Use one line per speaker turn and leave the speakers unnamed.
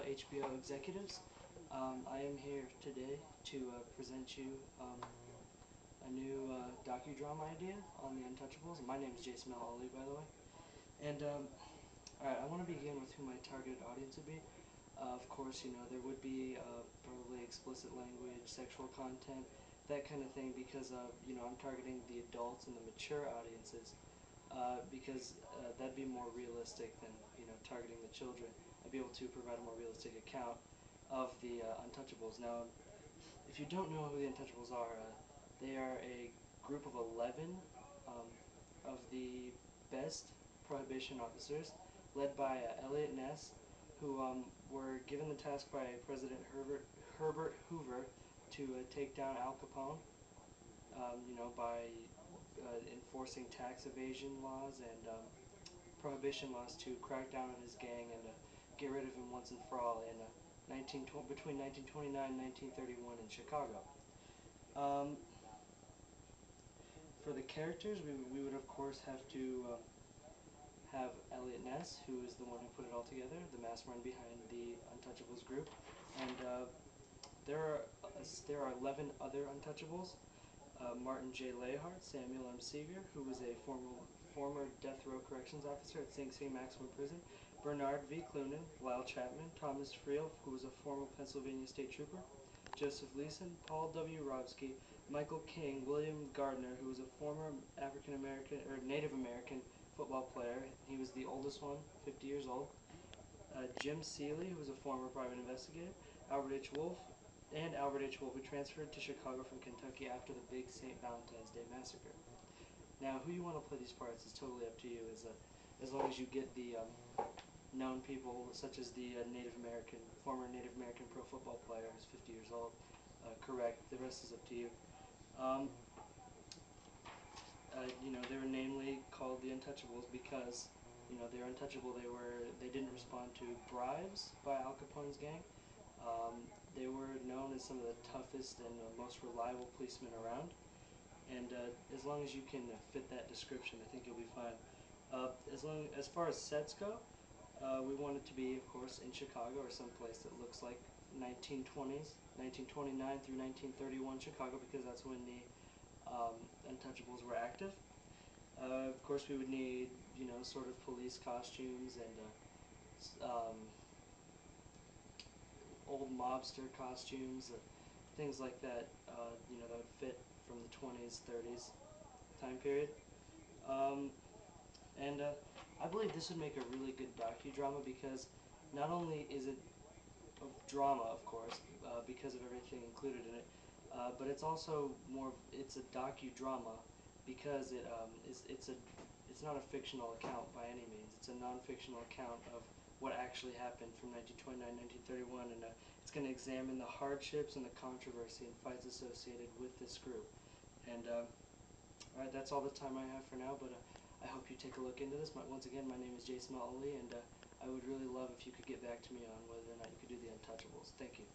HBO executives. I am here today to present you a new docudrama idea on the Untouchables. My name is Jason Ali, by the way. And alright, I want to begin with who my targeted audience would be. Of course, there would be probably explicit language, sexual content, that kind of thing, because I'm targeting the adults and the mature audiences. Because that'd be more realistic than targeting the children. I'd be able to provide a more realistic account of the Untouchables. Now, if you don't know who the Untouchables are, they are a group of 11 of the best prohibition officers, led by Elliot Ness, who were given the task by President Herbert Hoover to take down Al Capone. By enforcing tax evasion laws and prohibition laws to crack down on his gang and get rid of him once and for all in between 1929 and 1931 in Chicago. For the characters, we would of course have to have Elliot Ness, who is the one who put it all together, the mastermind behind the Untouchables group, and there are 11 other Untouchables. Martin J. Lahart, Samuel M. Seeger, who was a former death row corrections officer at Sing Sing Maximum Prison, Bernard V. Clunan, Lyle Chapman, Thomas Friel, who was a former Pennsylvania State Trooper, Joseph Leeson, Paul W. Robsky, Michael King, William Gardner, who was a former African American or Native American football player. He was the oldest one, 50 years old. Jim Seeley, who was a former private investigator, Albert H. Wolf, who transferred to Chicago from Kentucky after the big St. Valentine's Day massacre. Now, who you want to play these parts is totally up to you, as long as you get the known people, such as the former Native American pro football player who's 50 years old, correct. The rest is up to you. They were namely called the Untouchables because, they're untouchable. They didn't respond to bribes by Al Capone's gang. They were known as some of the toughest and most reliable policemen around, and as long as you can fit that description, I think you'll be fine. As far as sets go, we want it to be, of course, in Chicago or someplace that looks like 1920s, 1929 through 1931 Chicago, because that's when the Untouchables were active. Of course, we would need, sort of police costumes and old mobster costumes, things like that, that would fit from the 20s, 30s time period. I believe this would make a really good docudrama because not only is it a drama, of course, because of everything included in it, but it's also it's a docudrama because it's not a fictional account by any means. It's a non-fictional account of what actually happened from 1929 1931, and it's going to examine the hardships and the controversy and fights associated with this group. And alright, that's all the time I have for now, but I hope you take a look into this. Once again, my name is Jason Ali, and I would really love if you could get back to me on whether or not you could do the Untouchables. Thank you.